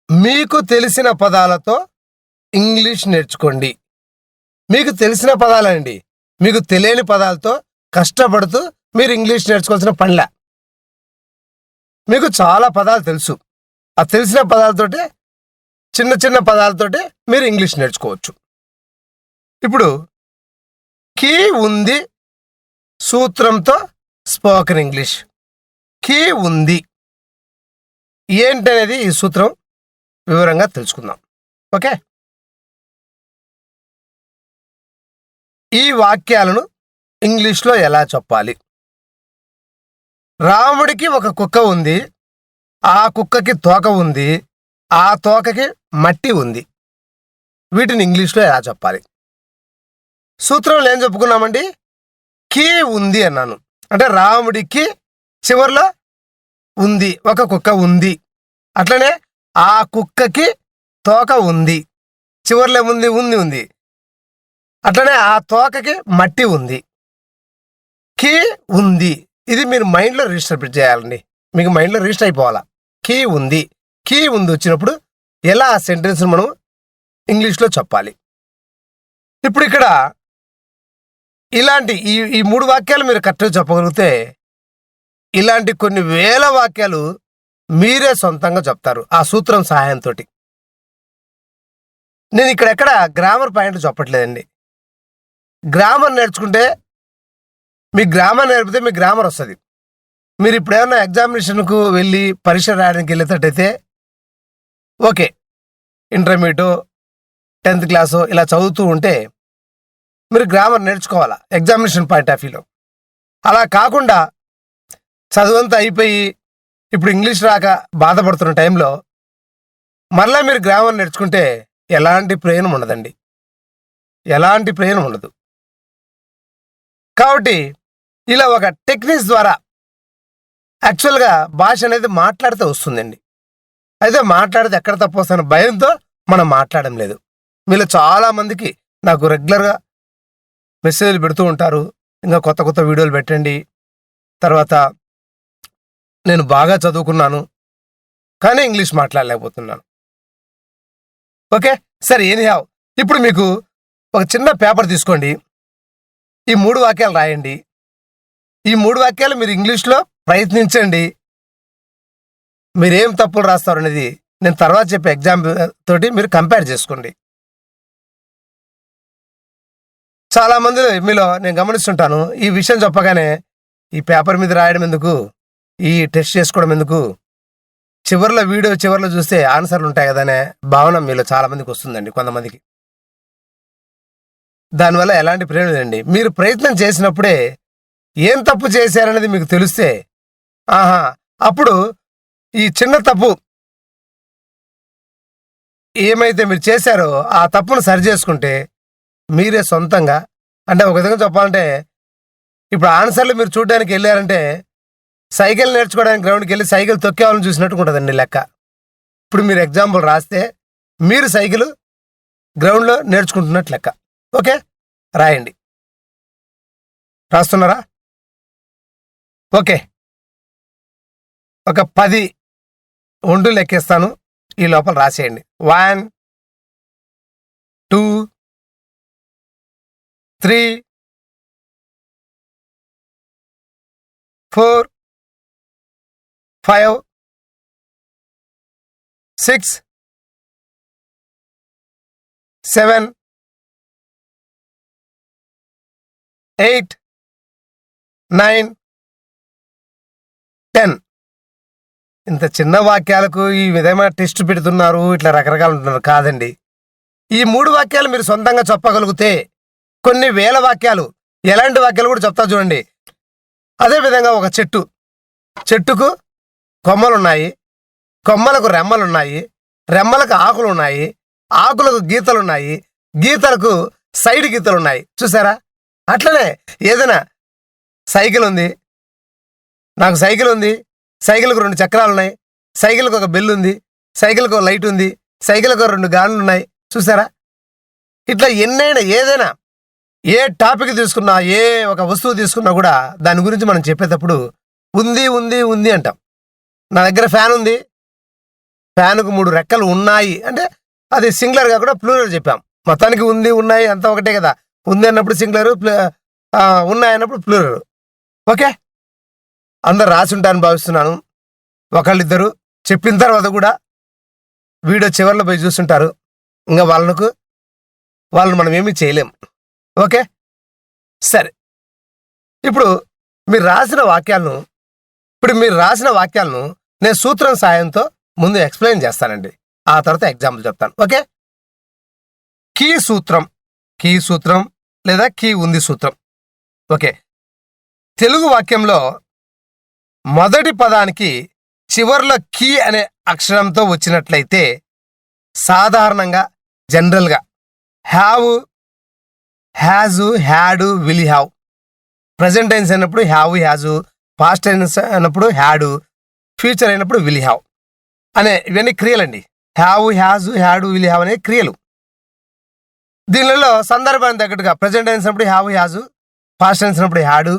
మీకు తెలిసిన పదాలతో ఇంగ్లీష్ నేర్చుకోండి. మీకు తెలిసిన పదాలండి. మీకు తెలియని పదాలతో కష్టపడుతూ మీరు ఇంగ్లీష్ నేర్చుకోవాల్సిన పనిలే. మీకు చాలా పదాలు తెలుసు. ఆ తెలిసిన పదాలతోటే చిన్న చిన్న పదాలతోటే మీరు ఇంగ్లీష్ నేర్చుకోవచ్చు. ఇప్పుడు కీ ఉంది సూత్రంతో స్పోకెన్ ఇంగ్లీష్. కీ ఉంది ఏంటనేది ఈ సూత్రం వివరంగా తెలుసుకుందాం. ఓకే, ఈ వాక్యాలను ఇంగ్లీష్లో ఎలా చెప్పాలి? రాముడికి ఒక కుక్క ఉంది. ఆ కుక్కకి తోక ఉంది. ఆ తోకకి మట్టి ఉంది. వీటిని ఇంగ్లీష్లో ఎలా చెప్పాలి? సూత్రంలో ఏం చెప్పుకున్నామండి? కీ ఉంది అన్నాను. అంటే రాముడికి చివర్లో ఉంది, ఒక కుక్క ఉంది. అట్లనే ఆ కుక్కకి తోక ఉంది, చివర్లో ఉంది ఉంది ఉంది. అట్లనే ఆ తోకకి మట్టి ఉంది. కీ ఉంది, ఇది మీరు మైండ్లో రిజిస్టర్ చేయాలండి. మీకు మైండ్లో రిజిస్టర్ అయిపోవాలా. కీ ఉంది, కీ ఉంది వచ్చినప్పుడు ఎలా ఆ సెంటెన్స్ మనం ఇంగ్లీష్లో చెప్పాలి? ఇప్పుడు ఇక్కడ ఇలాంటి ఈ మూడు వాక్యాలు మీరు కరెక్ట్గా చెప్పగలిగితే ఇలాంటి కొన్ని వేల వాక్యాలు మీరే సొంతంగా చెప్తారు ఆ సూత్రం సహాయంతో. నేను ఇక్కడ ఎక్కడ గ్రామర్ పాయింట్ చెప్పట్లేదండి. గ్రామర్ నేర్చుకుంటే మీకు గ్రామర్ నేర్పితే మీకు గ్రామర్ వస్తుంది. మీరు ఇప్పుడు ఏమన్నా ఎగ్జామినేషన్కు వెళ్ళి పరీక్ష రాయడానికి వెళ్ళేటట్టయితే ఓకే, ఇంటర్మీడియట్ 10th క్లాసు ఇలా చదువుతూ ఉంటే మీరు గ్రామర్ నేర్చుకోవాలా ఎగ్జామినేషన్ పాయింట్ ఆఫ్ వ్యూలో. అలా కాకుండా చదువంతా అయిపోయి ఇప్పుడు ఇంగ్లీష్ రాక బాధపడుతున్న టైంలో మరలా మీరు గ్రామర్ నేర్చుకుంటే ఎలాంటి ప్రయోజనం ఉండదండి, ఎలాంటి ప్రయోజనం ఉండదు. కాబట్టి ఇలా ఒక టెక్నిక్స్ ద్వారా యాక్చువల్గా భాష అనేది మాట్లాడితే వస్తుందండి. అయితే మాట్లాడితే ఎక్కడ తప్పు వస్తున్న భయంతో మనం మాట్లాడడం లేదు. మీలో చాలామందికి నాకు రెగ్యులర్గా మెసేజ్లు పెడుతూ ఉంటారు, ఇంకా కొత్త కొత్త వీడియోలు పెట్టండి, తర్వాత నేను బాగా చదువుకున్నాను కానీ ఇంగ్లీష్ మాట్లాడలేకపోతున్నాను. ఓకే సరే, ఎనీహౌ ఇప్పుడు మీకు ఒక చిన్న పేపర్ తీసుకోండి, ఈ 3 వాక్యాలు రాయండి. ఈ 3 వాక్యాలు మీరు ఇంగ్లీష్లో ప్రయత్నించండి. మీరేం తప్పులు రాస్తారు అనేది నేను తర్వాత చెప్పే ఎగ్జామ్ తోటి మీరు కంపేర్ చేసుకోండి. చాలామంది మీలో నేను గమనిస్తుంటాను, ఈ విషయం చెప్పగానే ఈ పేపర్ మీద రాయడం ఎందుకు, ఈ టెస్ట్ చేసుకోవడం ఎందుకు, చివరిలో వీడియో చివరిలో చూస్తే ఆన్సర్లు ఉంటాయి కదనే భావన మీలో చాలామందికి వస్తుందండి. కొంతమందికి దానివల్ల ఎలాంటి ప్రయోజనం లేదండి. మీరు ప్రయత్నం చేసినప్పుడే ఏం తప్పు చేశారనేది మీకు తెలిస్తే అప్పుడు ఈ చిన్న తప్పు ఏమైతే మీరు చేశారో ఆ తప్పును సరి చేసుకుంటే మీరే సొంతంగా, అంటే ఒక విధంగా చెప్పాలంటే ఇప్పుడు ఆన్సర్లు మీరు చూడడానికి వెళ్ళారంటే సైకిల్ నేర్చుకోవడానికి గ్రౌండ్కి వెళ్ళి సైకిల్ తొక్కేవాళ్ళని చూసినట్టు ఉంటుందండి లెక్క. ఇప్పుడు మీరు ఎగ్జాంపుల్ రాస్తే మీరు సైకిల్ గ్రౌండ్లో నేర్చుకుంటున్నట్టు లెక్క. ఓకే, రాయండి. రాస్తున్నారా? ఓకే, ఒక 10 ఒండు లెక్కేస్తాను, ఈ లోపల రాసేయండి. 1 2 3 4 5 6 7 8 9 10. ఇంత చిన్న వాక్యాలకు ఈ విధమైన టెస్ట్ పెడుతున్నారు, ఇట్లా రకరకాలు ఉంటున్నారు. కాదండి, ఈ 3 వాక్యాలు మీరు సొంతంగా చెప్పగలిగితే కొన్ని వేల వాక్యాలు, ఎలాంటి వాక్యాలు కూడా చెప్తా చూడండి. అదేవిధంగా ఒక చెట్టుకు కొమ్మలున్నాయి, కొమ్మలకు రెమ్మలున్నాయి, రెమ్మలకు ఆకులు ఉన్నాయి, ఆకులకు గీతలున్నాయి, గీతలకు సైడ్ గీతలున్నాయి. చూసారా? అట్లనే ఏదైనా సైకిల్ ఉంది, నాకు సైకిల్ ఉంది, సైకిల్కు 2 చక్రాలు ఉన్నాయి, సైకిల్కి ఒక బెల్ ఉంది, సైకిల్కి ఒక లైట్ ఉంది, సైకిల్కి 2 గాన్లు ఉన్నాయి. చూసారా? ఇట్లా ఎన్నైనా ఏదైనా ఏ టాపిక్ తీసుకున్నా, ఏ ఒక వస్తువు తీసుకున్నా కూడా దాని గురించి మనం చెప్పేటప్పుడు ఉంది ఉంది ఉంది అంటాం. నా దగ్గర ఫ్యాన్ ఉంది, ఫ్యాన్కు 3 రెక్కలు ఉన్నాయి అంటే అది సింగులర్ కాకుండా ప్లూరల్ చెప్పాం. మొత్తానికి ఉంది, ఉన్నాయి అంతా ఒకటే కదా. ఉంది అన్నప్పుడు సింగులర్, ఉన్నాయి అన్నప్పుడు ప్లూరల్. ఓకే, అందరు రాసి ఉంటారని భావిస్తున్నాను. ఒకళ్ళిద్దరు చెప్పిన తర్వాత కూడా వీడియో చివరిలో పోయి చూస్తుంటారు. ఇంకా వాళ్ళని మనం ఏమీ చేయలేం. ఓకే, సరే. ఇప్పుడు మీరు రాసిన వాక్యాలను నేను సూత్రం సాయంతో ముందు ఎక్స్ప్లెయిన్ చేస్తానండి. ఆ తర్వాత ఎగ్జాంపుల్ చెప్తాను. ఓకే, కీ సూత్రం లేదా కీ ఉంది సూత్రం. ఓకే, తెలుగు వాక్యంలో మొదటి పదానికి చివర్లో కీ అనే అక్షరంతో వచ్చినట్లయితే సాధారణంగా జనరల్గా have, has, had, will have. Present tense అయినప్పుడు హ్యావ్, హ్యాజు. పాస్ట్ టెన్స్ అయినప్పుడు హ్యాడు. ఫ్యూచర్ అయినప్పుడు విల్ హ్యావ్ అనే ఇవన్నీ క్రియలండి. Have, has, had, will have అనే క్రియలు. దీనిలో సందర్భాన్ని తగ్గట్టుగా ప్రజెంట్ టెన్స్ అయినప్పుడు హ్యావ్, హ్యాజు. పాస్ట్ టెన్స్ అయినప్పుడు హ్యాడు,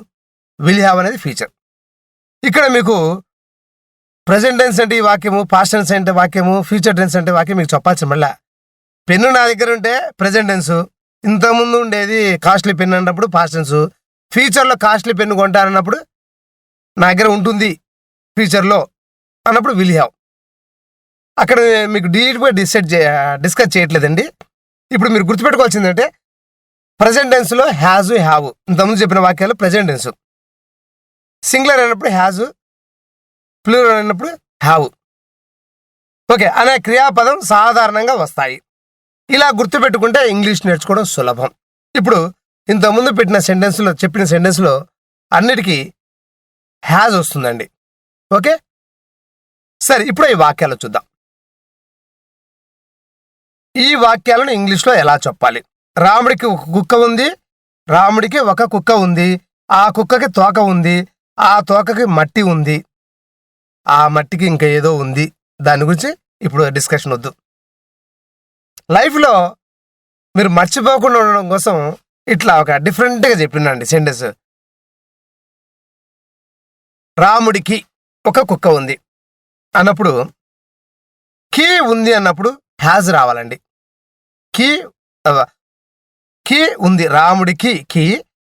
విల్ హ్యావ్ అనేది ఫ్యూచర్. ఇక్కడ మీకు ప్రజెంట్ టెన్స్ అంటే ఈ వాక్యము, పాస్ట్ టెన్స్ అంటే వాక్యము, ఫ్యూచర్ టెన్స్ అంటే వాక్యం మీకు చెప్పాల్సి మళ్ళా. పెన్ను నా దగ్గర ఉంటే ప్రజెంట్ టెన్స్, ఇంతకుముందు ఉండేది కాస్ట్లీ పెన్ అన్నప్పుడు పాస్ట్ టెన్స్, ఫ్యూచర్లో కాస్ట్లీ పెన్ను కొంటానన్నప్పుడు నా దగ్గర ఉంటుంది ఫ్యూచర్లో అన్నప్పుడు విల్ హ్యావ్. అక్కడ మీకు డీటెయిల్గా డిస్కస్ చేయట్లేదండి. ఇప్పుడు మీరు గుర్తుపెట్టుకోవాల్సిందంటే ప్రజెంట్ టెన్స్లో హ్యాజు, హ్యావ్ ఇంతకుముందు చెప్పిన వాక్యాలు ప్రజెంట్ టెన్స్. సింగులర్ అయినప్పుడు హ్యాజు, ప్లూరల్ అయినప్పుడు హ్యావ్. ఓకే, అనే క్రియాపదం సాధారణంగా వస్తాయి. ఇలా గుర్తుపెట్టుకుంటే ఇంగ్లీష్ నేర్చుకోవడం సులభం. ఇప్పుడు ఇంతకుముందు చెప్పిన సెంటెన్స్లో అన్నిటికీ హ్యాజ్ వస్తుందండి. ఓకే, సరే. ఇప్పుడు ఈ వాక్యాలు చూద్దాం. ఈ వాక్యాలను ఇంగ్లీష్లో ఎలా చెప్పాలి? రాముడికి ఒక కుక్క ఉంది. రాముడికి ఒక కుక్క ఉంది. ఆ కుక్కకి తోక ఉంది. ఆ తోకకి మట్టి ఉంది. ఆ మట్టికి ఇంకా ఏదో ఉంది. దాని గురించి ఇప్పుడు డిస్కషన్ వద్దు. లైఫ్లో మీరు మర్చిపోకుండా ఉండడం కోసం ఇట్లా ఒక డిఫరెంట్గా చెప్పిండండి సెంటెన్స్. రాముడికి ఒక కుక్క ఉంది అన్నప్పుడు కీ ఉంది అన్నప్పుడు హ్యాజ్ రావాలండి. కీ ఉంది, రాముడికి కీ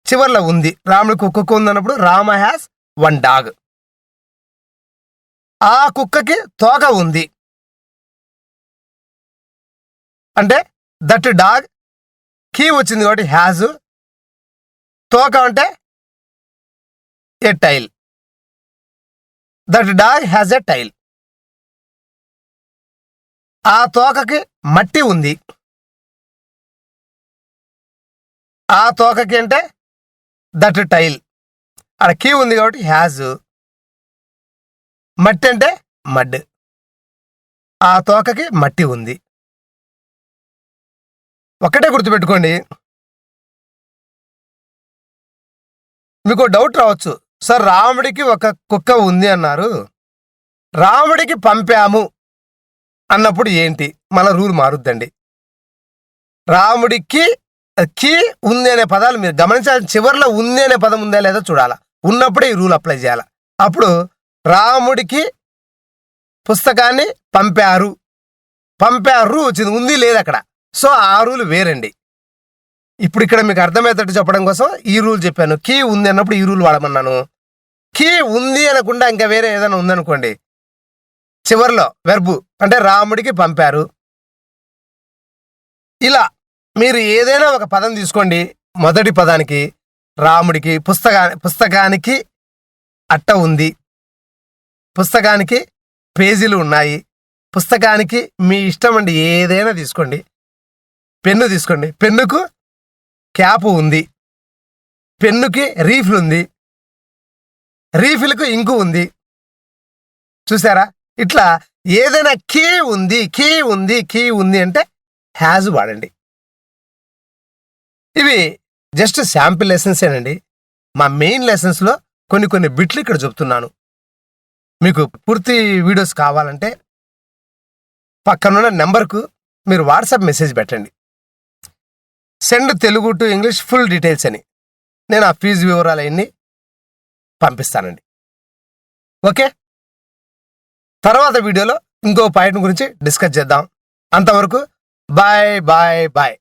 చివర్లో ఉంది. రాముడికి ఒక కుక్క ఉంది అన్నప్పుడు రామ హ్యాస్ వన్ డాగ్. ఆ కుక్కకి తోక ఉంది అంటే దట్ డాగ్, కీ వచ్చింది కాబట్టి హ్యాజ్, తోక అంటే a tail, that dog has a tail. ఆ తోకకి మట్టి ఉంది. ఆ తోకకి అంటే దట్ టైల్. అక్కడ కీ ఉంది కాబట్టి హ్యాజ్, మట్టి అంటే మడ్. ఆ తోకకి మట్టి ఉంది. ఒకటే గుర్తుపెట్టుకోండి. మీకు డౌట్ రావచ్చు, సార్ రాముడికి ఒక కుక్క ఉంది అన్నారు, రాముడికి పంపాము అన్నప్పుడు ఏంటి? మన రూల్ మారుద్దండి. రాముడికి కీ ఉంది అనే పదాలు మీరు గమనించాలి. చివరిలో ఉంది అనే పదం ఉందా లేదా చూడాలా. ఉన్నప్పుడే ఈ రూల్ అప్లై చేయాలి. అప్పుడు రాముడికి పుస్తకాన్ని పంపారు వచ్చింది, ఉంది లేదు అక్కడ. సో ఆ రూల్ వేరండి. ఇప్పుడు ఇక్కడ మీకు అర్థమయ్యేటట్టు చెప్పడం కోసం ఈ రూల్ చెప్పాను. కీ ఉంది అన్నప్పుడు ఈ రూల్ వాడమన్నాను. కీ ఉంది అనకుండా ఇంకా వేరే ఏదైనా ఉందనుకోండి, చివర్లో వెర్బు అంటే రాముడికి పంపారు. ఇలా మీరు ఏదైనా ఒక పదం తీసుకోండి. మొదటి పదానికి రాముడికి, పుస్తకానికి అట్ట ఉంది, పుస్తకానికి పేజీలు ఉన్నాయి, పుస్తకానికి మీ ఇష్టం అండి ఏదైనా తీసుకోండి. పెన్ను తీసుకోండి, పెన్నుకు క్యాప్ ఉంది, పెన్నుకి రీఫిల్ ఉంది, రీఫిల్కు ఇంకు ఉంది. చూసారా? ఇట్లా ఏదైనా కీ ఉంది అంటే హ్యాజ్ వాడండి. ఇవి జస్ట్ శాంపిల్ లెసన్స్ ఏనండి. మా మెయిన్ లెసన్స్లో కొన్ని బిట్లు ఇక్కడ చెప్తున్నాను. మీకు పూర్తి వీడియోస్ కావాలంటే పక్కనున్న నెంబర్కు మీరు వాట్సాప్ మెసేజ్ పెట్టండి. Send Telugu to English full details అని నేను ఆ ఫీజు వివరాలు అవన్నీ పంపిస్తానండి. ఓకే, తర్వాత వీడియోలో ఇంకో పాయింట్ గురించి డిస్కస్ చేద్దాం. అంతవరకు బాయ్ బాయ్ బాయ్.